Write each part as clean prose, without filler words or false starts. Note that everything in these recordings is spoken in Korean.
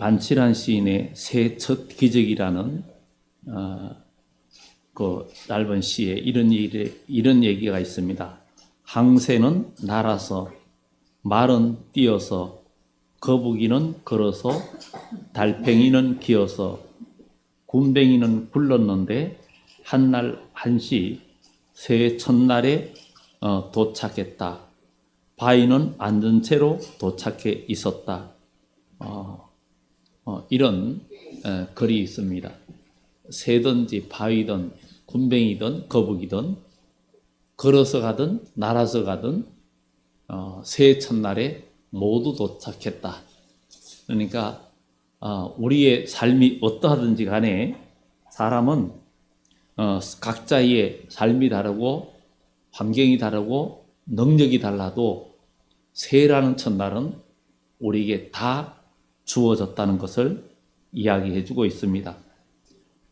반칠한 시인의 새 첫 기적이라는 그 짧은 시에 이런 얘기가 있습니다. 항새는 날아서, 말은 뛰어서, 거북이는 걸어서, 달팽이는 기어서, 굼벵이는 굴렀는데 한날 한시 새해 첫날에 도착했다. 바위는 앉은 채로 도착해 있었다. 이런 글이 있습니다. 새든지 바위든 굼벵이든 거북이든 걸어서 가든 날아서 가든 새해 첫날에 모두 도착했다. 그러니까 우리의 삶이 어떠하든지 간에 사람은 각자의 삶이 다르고 환경이 다르고 능력이 달라도 새해라는 첫날은 우리에게 다 주어졌다는 것을 이야기해 주고 있습니다.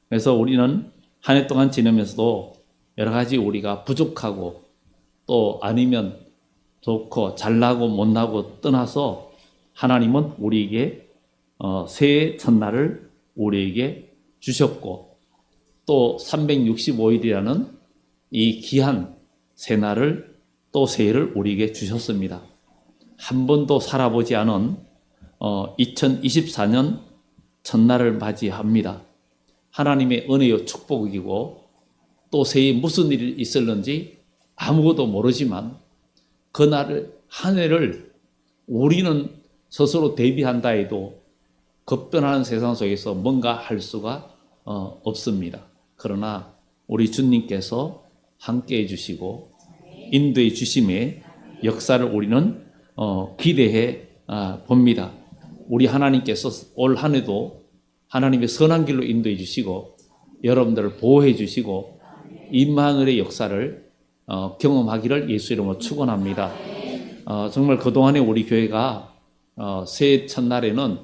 그래서 우리는 한 해 동안 지내면서도 여러 가지 우리가 부족하고 또 아니면 좋고 잘나고 못나고 떠나서 하나님은 우리에게 새해 첫날을 우리에게 주셨고 또 365일이라는 이 귀한 새날을 또 새해를 우리에게 주셨습니다. 한 번도 살아보지 않은 2024년 첫날을 맞이합니다. 하나님의 은혜요 축복이고 또 새해에 무슨 일이 있을는지 아무것도 모르지만 그날을 한 해를 우리는 스스로 대비한다 해도 급변하는 세상 속에서 뭔가 할 수가 없습니다. 그러나 우리 주님께서 함께해 주시고 인도해 주심의 역사를 우리는 기대해 봅니다. 우리 하나님께서 올 한 해도 하나님의 선한 길로 인도해 주시고 여러분들을 보호해 주시고 임마누엘의 역사를 경험하기를 예수 이름으로 축원합니다. 정말 그동안에 우리 교회가 새해 첫날에는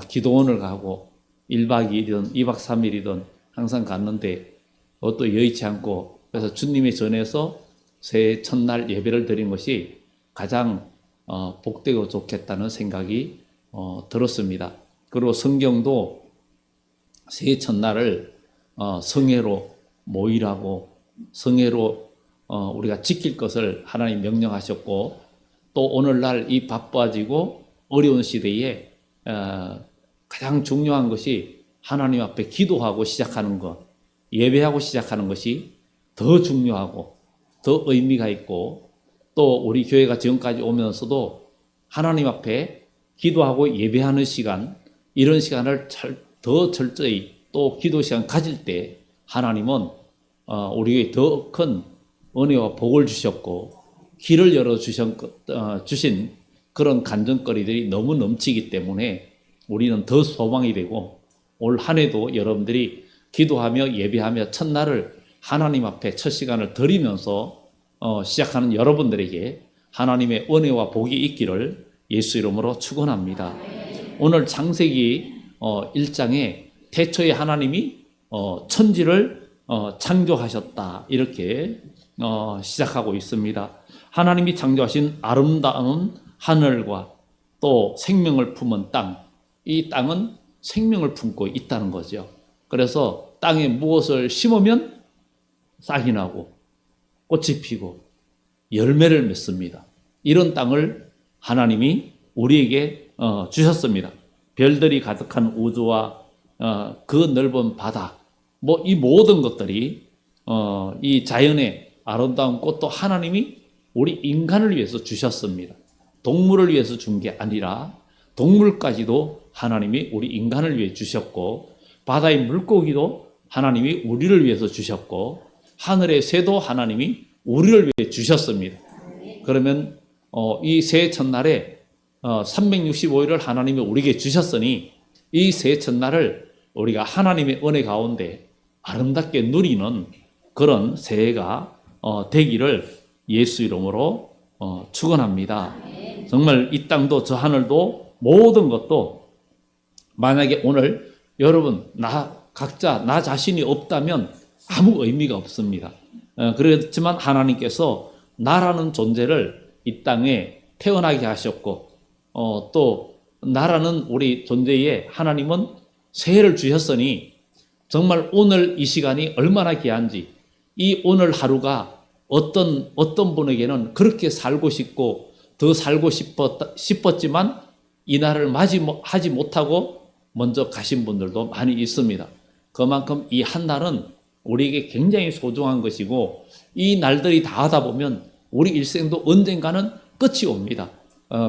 기도원을 가고 1박 2일이든 2박 3일이든 항상 갔는데 그것도 여의치 않고 그래서 주님의 전에서 새해 첫날 예배를 드린 것이 가장 복되고 좋겠다는 생각이 들었습니다. 그리고 성경도 새해 첫날을 성회로 모이라고 성회로 우리가 지킬 것을 하나님 명령하셨고 또 오늘날 이 바빠지고 어려운 시대에 가장 중요한 것이 하나님 앞에 기도하고 시작하는 것, 예배하고 시작하는 것이 더 중요하고 더 의미가 있고 또 우리 교회가 지금까지 오면서도 하나님 앞에 기도하고 예배하는 시간, 이런 시간을 더 철저히 또 기도 시간 가질 때 하나님은 우리에게 더 큰 은혜와 복을 주셨고 길을 열어주신 그런 간증거리들이 너무 넘치기 때문에 우리는 더 소망이 되고 올 한 해도 여러분들이 기도하며 예배하며 첫날을 하나님 앞에 첫 시간을 드리면서 시작하는 여러분들에게 하나님의 은혜와 복이 있기를 예수 이름으로 축원합니다. 오늘 창세기 1장에 태초에 하나님이 천지를 창조하셨다 이렇게 시작하고 있습니다. 하나님이 창조하신 아름다운 하늘과 또 생명을 품은 땅, 이 땅은 생명을 품고 있다는 거죠. 그래서 땅에 무엇을 심으면 싹이 나고 꽃이 피고 열매를 맺습니다. 이런 땅을 하나님이 우리에게 주셨습니다. 별들이 가득한 우주와 그 넓은 바다, 뭐 이 모든 것들이 이 자연의 아름다운 꽃도 하나님이 우리 인간을 위해서 주셨습니다. 동물을 위해서 준 게 아니라 동물까지도 하나님이 우리 인간을 위해 주셨고 바다의 물고기도 하나님이 우리를 위해서 주셨고 하늘의 새도 하나님이 우리를 위해 주셨습니다. 그러면 이 새해 첫날에 365일을 하나님이 우리에게 주셨으니 이 새해 첫날을 우리가 하나님의 은혜 가운데 아름답게 누리는 그런 새해가 되기를 예수 이름으로 축원합니다. 정말 이 땅도 저 하늘도 모든 것도 만약에 오늘 여러분 각자 나 자신이 없다면 아무 의미가 없습니다. 그렇지만 하나님께서 나라는 존재를 이 땅에 태어나게 하셨고 또 나라는 우리 존재에 하나님은 새해를 주셨으니 정말 오늘 이 시간이 얼마나 귀한지, 이 오늘 하루가 어떤 분에게는 그렇게 살고 싶고 더 살고 싶었지만 이 날을 맞이하지 못하고 먼저 가신 분들도 많이 있습니다. 그만큼 이 한 날은 우리에게 굉장히 소중한 것이고 이 날들이 다 하다 보면 우리 일생도 언젠가는 끝이 옵니다.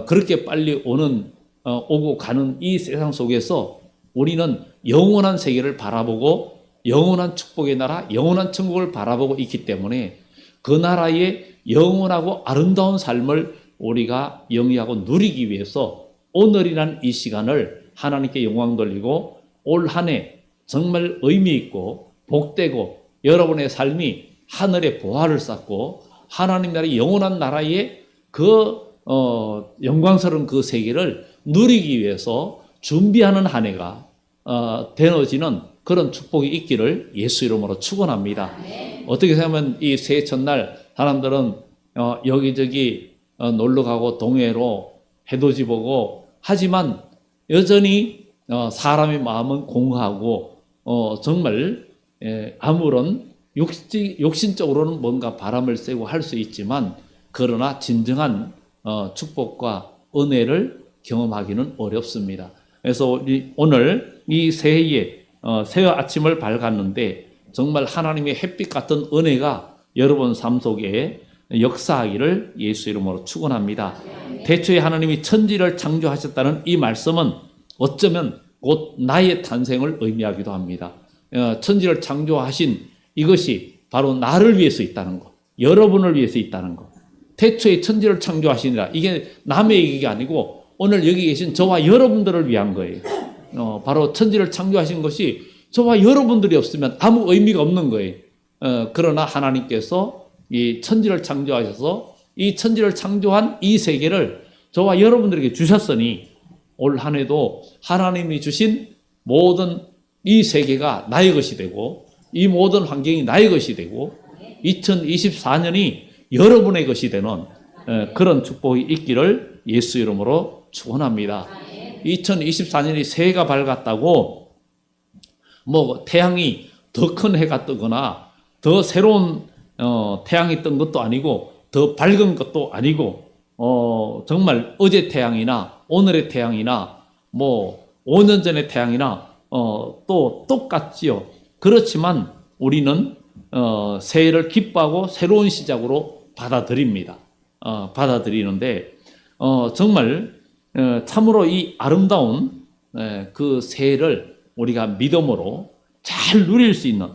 그렇게 빨리 오고 가는 이 세상 속에서 우리는 영원한 세계를 바라보고 영원한 축복의 나라, 영원한 천국을 바라보고 있기 때문에 그 나라의 영원하고 아름다운 삶을 우리가 영위하고 누리기 위해서 오늘이란 이 시간을 하나님께 영광 돌리고 올 한 해 정말 의미 있고 복되고 여러분의 삶이 하늘의 보화를 쌓고 하나님 나라의 영원한 나라의 영광스러운 그 세계를 누리기 위해서 준비하는 한 해가 되어지는 그런 축복이 있기를 예수 이름으로 축원합니다. 어떻게 생각하면 이 새해 첫날 사람들은 여기저기 놀러 가고 동해로 해돋이 보고 하지만 여전히 사람의 마음은 공허하고 정말 아무런 욕심적으로는 뭔가 바람을 쐬고 할 수 있지만 그러나 진정한 축복과 은혜를 경험하기는 어렵습니다. 그래서 오늘 이 새해 아침을 밝았는데 정말 하나님의 햇빛 같은 은혜가 여러분 삶 속에 역사하기를 예수 이름으로 축원합니다. 태초에 하나님이 천지를 창조하셨다는 이 말씀은 어쩌면 곧 나의 탄생을 의미하기도 합니다. 천지를 창조하신 이것이 바로 나를 위해서 있다는 것, 여러분을 위해서 있다는 것. 태초에 천지를 창조하시니라. 이게 남의 얘기가 아니고 오늘 여기 계신 저와 여러분들을 위한 거예요. 바로 천지를 창조하신 것이 저와 여러분들이 없으면 아무 의미가 없는 거예요. 그러나 하나님께서 이 천지를 창조하셔서 이 천지를 창조한 이 세계를 저와 여러분들에게 주셨으니 올 한 해도 하나님이 주신 모든 이 세계가 나의 것이 되고 이 모든 환경이 나의 것이 되고 2024년이 여러분의 것이 되는 그런 축복이 있기를 예수 이름으로 축원합니다. 2024년이 새해가 밝았다고 뭐 태양이 더 큰 해가 뜨거나 더 새로운 태양이 뜬 것도 아니고 더 밝은 것도 아니고 정말 어제 태양이나 오늘의 태양이나 뭐 5년 전의 태양이나 또 똑같지요. 그렇지만 우리는 새해를 기뻐하고 새로운 시작으로 받아들입니다. 받아들이는데 정말 참으로 이 아름다운 그 새해를 우리가 믿음으로 잘 누릴 수 있는,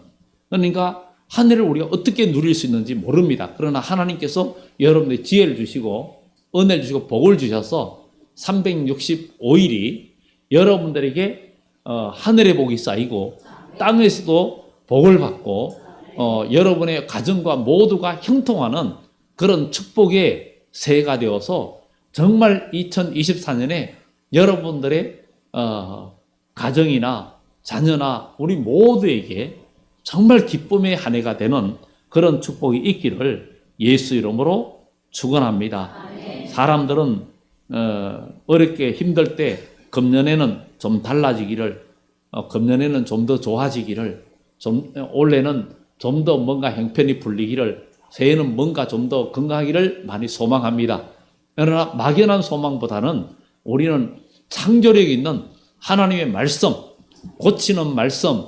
그러니까 한 해를 우리가 어떻게 누릴 수 있는지 모릅니다. 그러나 하나님께서 여러분들의 지혜를 주시고 은혜를 주시고 복을 주셔서 365일이 여러분들에게 하늘의 복이 쌓이고 땅에서도 복을 받고 여러분의 가정과 모두가 형통하는 그런 축복의 새해가 되어서 정말 2024년에 여러분들의 가정이나 자녀나 우리 모두에게 정말 기쁨의 한 해가 되는 그런 축복이 있기를 예수 이름으로 축원합니다. 사람들은 어렵게 힘들 때 금년에는 좀 달라지기를, 금년에는 좀 더 좋아지기를, 올해는 좀 더 뭔가 형편이 풀리기를, 새해는 뭔가 좀 더 건강하기를 많이 소망합니다. 그러나 막연한 소망보다는 우리는 창조력 있는 하나님의 말씀, 고치는 말씀,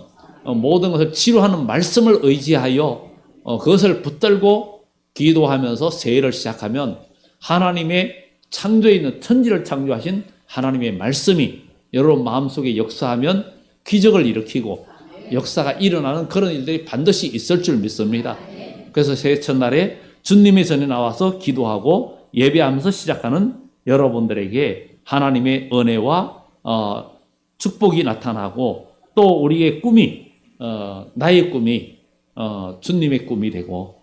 모든 것을 치료하는 말씀을 의지하여 그것을 붙들고 기도하면서 새해를 시작하면 하나님의 창조에 있는 천지를 창조하신 하나님의 말씀이 여러분 마음속에 역사하면 기적을 일으키고 역사가 일어나는 그런 일들이 반드시 있을 줄 믿습니다. 그래서 새해 첫날에 주님의 전에 나와서 기도하고 예배하면서 시작하는 여러분들에게 하나님의 은혜와 축복이 나타나고 또 우리의 꿈이 나의 꿈이 주님의 꿈이 되고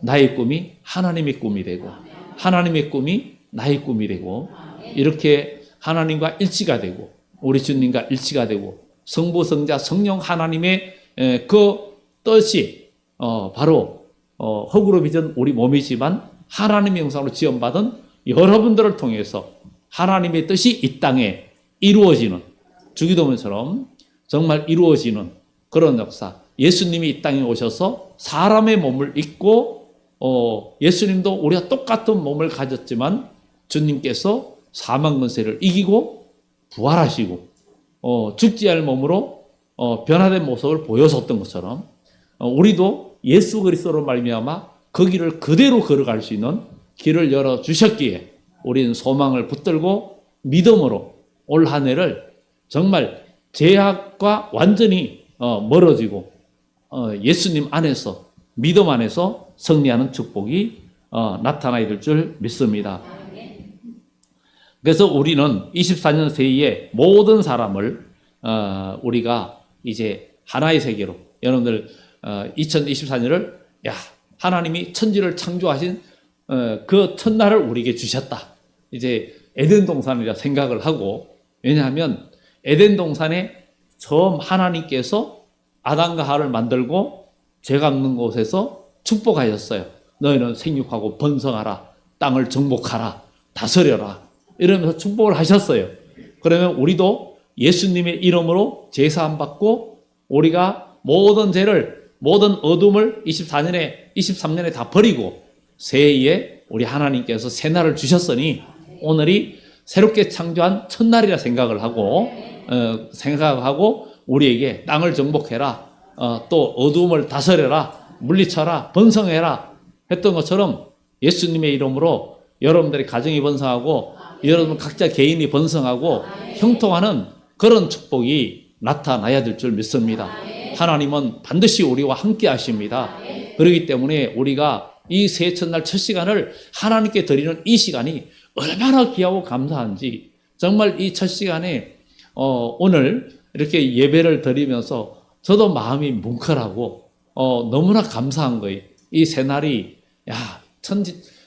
나의 꿈이 하나님의 꿈이 되고 하나님의 꿈이 나의 꿈이 되고 이렇게 하나님과 일치가 되고 우리 주님과 일치가 되고 성부 성자 성령 하나님의 그 뜻이 바로 흙으로 빚은 우리 몸이지만 하나님의 형상으로 지음받은 여러분들을 통해서 하나님의 뜻이 이 땅에 이루어지는, 주기도문처럼 정말 이루어지는 그런 역사. 예수님이 이 땅에 오셔서 사람의 몸을 입고 예수님도 우리가 똑같은 몸을 가졌지만 주님께서 사망 권세를 이기고 부활하시고 죽지 않을 몸으로 변화된 모습을 보여줬던 것처럼 우리도 예수 그리스도로 말미암아 그 길을 그대로 걸어갈 수 있는 길을 열어주셨기에 우리는 소망을 붙들고 믿음으로 올 한 해를 정말 죄악과 완전히 멀어지고 예수님 안에서, 믿음 안에서 승리하는 축복이 나타나야 될 줄 믿습니다. 그래서 우리는 24년 새해에 모든 사람을 우리가 이제 하나의 세계로, 여러분들 2024년을 하나님이 천지를 창조하신 그 첫날을 우리에게 주셨다. 이제 에덴 동산이라 생각을 하고, 왜냐하면 에덴 동산에 처음 하나님께서 아담과 하와를 만들고 죄가 없는 곳에서 축복하셨어요. 너희는 생육하고 번성하라, 땅을 정복하라, 다스려라, 이러면서 축복을 하셨어요. 그러면 우리도 예수님의 이름으로 제사함 받고 우리가 모든 죄를, 모든 어둠을 23년에 다 버리고 새해에 우리 하나님께서 새날을 주셨으니 오늘이 새롭게 창조한 첫날이라 생각을 하고 우리에게 땅을 정복해라, 또 어둠을 다스려라, 물리쳐라, 번성해라 했던 것처럼 예수님의 이름으로 여러분들의 가정이 번성하고 여러분 각자 개인이 번성하고 형통하는 그런 축복이 나타나야 될 줄 믿습니다. 하나님은 반드시 우리와 함께 하십니다. 그렇기 때문에 우리가 이 새해 첫날 첫 시간을 하나님께 드리는 이 시간이 얼마나 귀하고 감사한지, 정말 이 첫 시간에 오늘 이렇게 예배를 드리면서 저도 마음이 뭉클하고 너무나 감사한 거예요. 이 새날이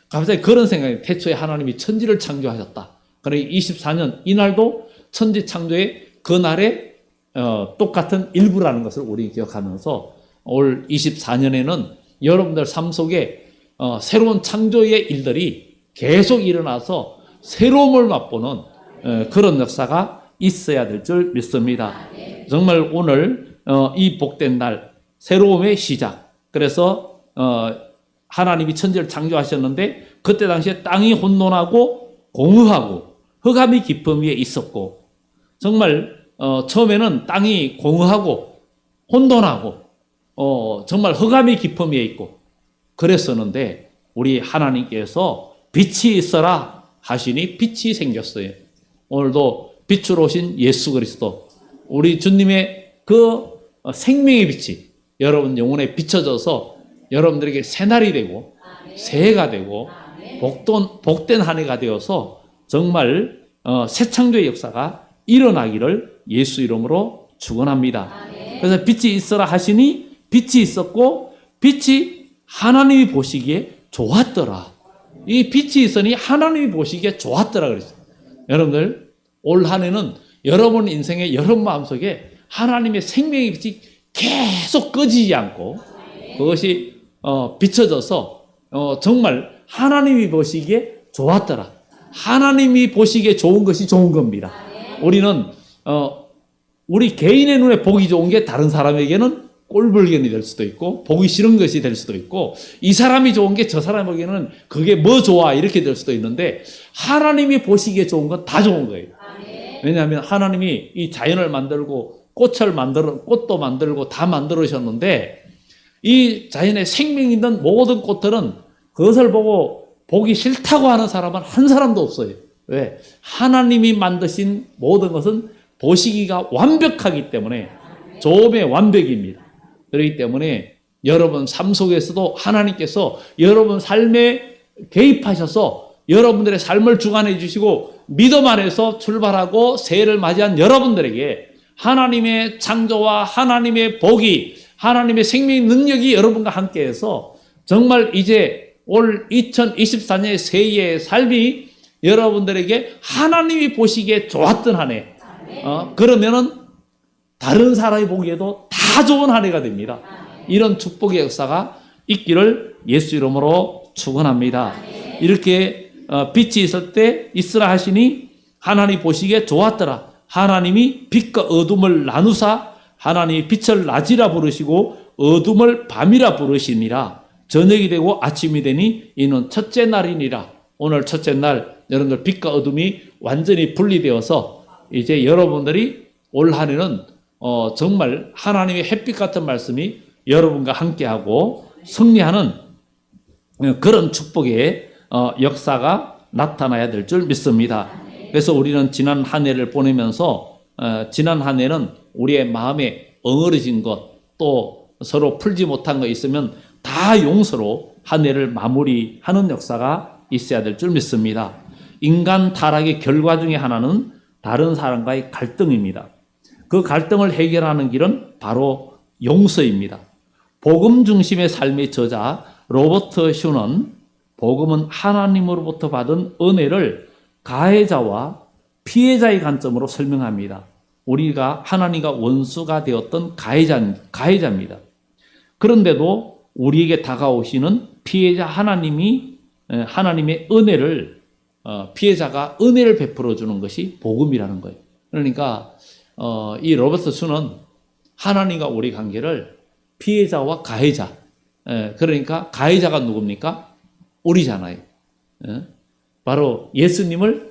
갑자기 그런 생각이, 태초에 하나님이 천지를 창조하셨다. 그러니 24년 이날도 천지 창조의 그날의 똑같은 일부라는 것을 우리 기억하면서 올 24년에는 여러분들 삶 속에 새로운 창조의 일들이 계속 일어나서 새로움을 맛보는 그런 역사가 있어야 될 줄 믿습니다. 정말 오늘 이 복된 날, 새로움의 시작. 그래서 하나님이 천지를 창조하셨는데 그때 당시에 땅이 혼돈하고 공허하고 흑암이 깊음 위에 있었고, 정말 처음에는 땅이 공허하고 혼돈하고 정말 흑암이 깊음 위에 있고 그랬었는데 우리 하나님께서 빛이 있어라 하시니 빛이 생겼어요. 오늘도 빛으로 오신 예수 그리스도, 우리 주님의 그 생명의 빛이 여러분 영혼에 비춰져서 여러분들에게 새날이 되고 새해가 되고 복된 한 해가 되어서 정말 새 창조의 역사가 일어나기를 예수 이름으로 축원합니다. 그래서 빛이 있어라 하시니 빛이 있었고 빛이 하나님이 보시기에 좋았더라. 이 빛이 있으니 하나님이 보시기에 좋았더라 그랬어요. 여러분들 올 한 해는 여러분 인생의 여러분 마음속에 하나님의 생명의 빛이 계속 꺼지지 않고 그것이 비춰져서 정말 하나님이 보시기에 좋았더라. 하나님이 보시기에 좋은 것이 좋은 겁니다. 우리는 우리 개인의 눈에 보기 좋은 게 다른 사람에게는 꼴불견이 될 수도 있고 보기 싫은 것이 될 수도 있고, 이 사람이 좋은 게 저 사람에게는 그게 뭐 좋아 이렇게 될 수도 있는데, 하나님이 보시기에 좋은 건 다 좋은 거예요. 왜냐하면 하나님이 이 자연을 만들고 꽃도 만들고 다 만들으셨는데, 이 자연에 생명 있는 모든 꽃들은 그것을 보고 보기 싫다고 하는 사람은 한 사람도 없어요. 왜? 하나님이 만드신 모든 것은 보시기가 완벽하기 때문에 조음의 완벽입니다. 그렇기 때문에 여러분 삶 속에서도 하나님께서 여러분 삶에 개입하셔서 여러분들의 삶을 주관해 주시고 믿음 안에서 출발하고 새해를 맞이한 여러분들에게 하나님의 창조와 하나님의 복이, 하나님의 생명의 능력이 여러분과 함께해서 정말 이제 올 2024년의 새해의 삶이 여러분들에게 하나님이 보시기에 좋았던 한 해, 그러면은 다른 사람이 보기에도 다 좋은 한 해가 됩니다. 이런 축복의 역사가 있기를 예수 이름으로 축원합니다. 이렇게 빛이 있을 때 있으라 하시니 하나님 보시기에 좋았더라. 하나님이 빛과 어둠을 나누사 하나님이 빛을 낮이라 부르시고 어둠을 밤이라 부르시니라. 저녁이 되고 아침이 되니 이는 첫째 날이니라. 오늘 첫째 날 여러분들 빛과 어둠이 완전히 분리되어서 이제 여러분들이 올 한 해는 정말 하나님의 햇빛 같은 말씀이 여러분과 함께하고 승리하는 그런 축복의 역사가 나타나야 될 줄 믿습니다. 그래서 우리는 지난 한 해를 보내면서 지난 한 해는 우리의 마음에 엉어려진 것, 또 서로 풀지 못한 거 있으면 다 용서로 한 해를 마무리하는 역사가 있어야 될 줄 믿습니다. 인간 타락의 결과 중에 하나는 다른 사람과의 갈등입니다. 그 갈등을 해결하는 길은 바로 용서입니다. 복음 중심의 삶의 저자 로버트 슈는 복음은 하나님으로부터 받은 은혜를 가해자와 피해자의 관점으로 설명합니다. 우리가 하나님과 원수가 되었던 가해자입니다. 그런데도 우리에게 다가오시는 피해자 하나님의 은혜를 피해자가 은혜를 베풀어 주는 것이 복음이라는 거예요. 그러니까 이 로버트 슈는 하나님과 우리 관계를 피해자와 가해자, 그러니까 가해자가 누굽니까? 우리잖아요. 바로 예수님을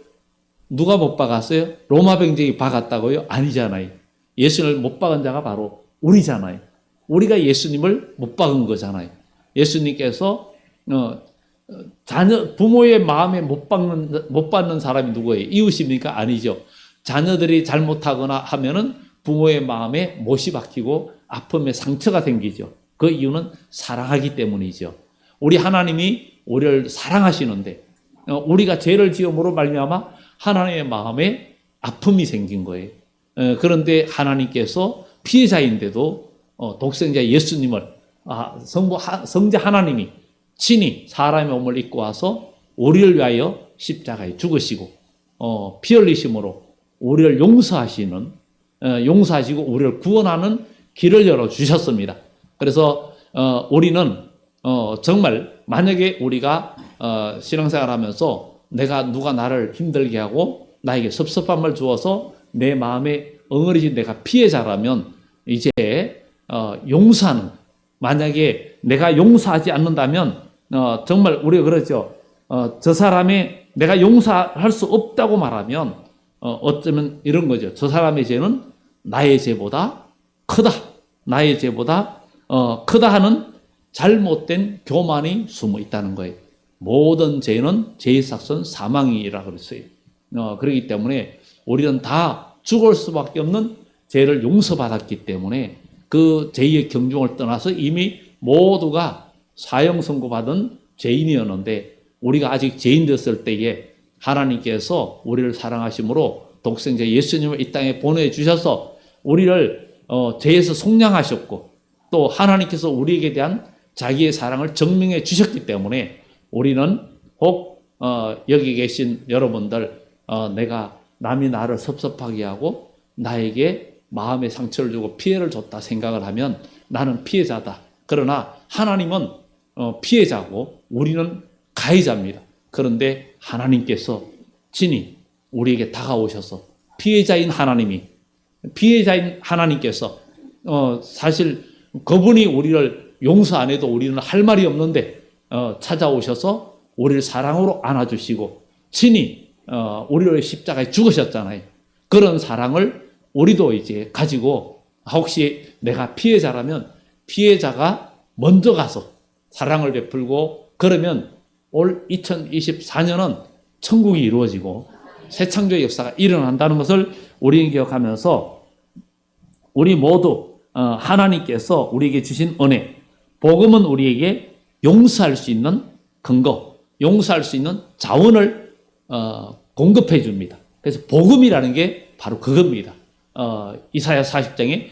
누가 못 박았어요? 로마 병정이 박았다고요? 아니잖아요. 예수님을 못 박은 자가 바로 우리잖아요. 우리가 예수님을 못 박은 거잖아요. 예수님께서 부모의 마음에 못 받는 사람이 누구예요? 이웃입니까? 아니죠. 자녀들이 잘못하거나 하면은 부모의 마음에 못이 박히고 아픔에 상처가 생기죠. 그 이유는 사랑하기 때문이죠. 우리 하나님이 우리를 사랑하시는데 우리가 죄를 지음으로 말미암아 하나님의 마음에 아픔이 생긴 거예요. 그런데 하나님께서 피해자인데도 독생자 예수님을 성자 하나님이 친히 사람의 몸을 입고 와서 우리를 위하여 십자가에 죽으시고 피 흘리심으로 우리를 용서하시고 우리를 구원하는 길을 열어주셨습니다. 그래서 우리는 정말 만약에 우리가 신앙생활 하면서 누가 나를 힘들게 하고 나에게 섭섭함을 주어서 내 마음에 엉어리진 내가 피해자라면 이제 용서하는, 만약에 내가 용서하지 않는다면 정말 우리가 그러죠. 저 사람의 내가 용서할 수 없다고 말하면 어쩌면 이런 거죠. 저 사람의 죄는 나의 죄보다 크다. 나의 죄보다 크다 하는 잘못된 교만이 숨어 있다는 거예요. 모든 죄는 죄의 삭은 사망이라 그랬어요. 그렇기 때문에 우리는 다 죽을 수밖에 없는 죄를 용서받았기 때문에 그 죄의 경중을 떠나서 이미 모두가 사형 선고받은 죄인이었는데 우리가 아직 죄인 됐을 때에 하나님께서 우리를 사랑하심으로 독생자 예수님을 이 땅에 보내주셔서 우리를 죄에서 속량하셨고 또 하나님께서 우리에게 대한 자기의 사랑을 증명해 주셨기 때문에 우리는 혹 여기 계신 여러분들 남이 나를 섭섭하게 하고 나에게 마음에 상처를 주고 피해를 줬다 생각을 하면 나는 피해자다. 그러나 하나님은 피해자고 우리는 가해자입니다. 그런데 하나님께서 친히 우리에게 다가오셔서 피해자인 하나님께서 사실 그분이 우리를 용서 안 해도 우리는 할 말이 없는데 찾아오셔서 우리를 사랑으로 안아주시고 친히 우리를 십자가에 죽으셨잖아요. 그런 사랑을 우리도 이제 가지고 혹시 내가 피해자라면 피해자가 먼저 가서 사랑을 베풀고 그러면 올 2024년은 천국이 이루어지고 새 창조의 역사가 일어난다는 것을 우리는 기억하면서 우리 모두 하나님께서 우리에게 주신 은혜, 복음은 우리에게 용서할 수 있는 근거, 용서할 수 있는 자원을 공급해 줍니다. 그래서 복음이라는 게 바로 그겁니다. 이사야 40장에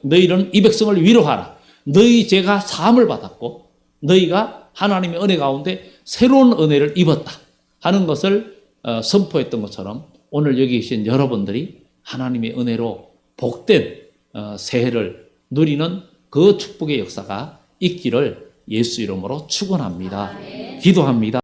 너희는 이 백성을 위로하라. 너희 죄가 사함을 받았고 너희가 하나님의 은혜 가운데 새로운 은혜를 입었다 하는 것을 선포했던 것처럼 오늘 여기 계신 여러분들이 하나님의 은혜로 복된 새해를 누리는 그 축복의 역사가 있기를 예수 이름으로 축원합니다. 기도합니다.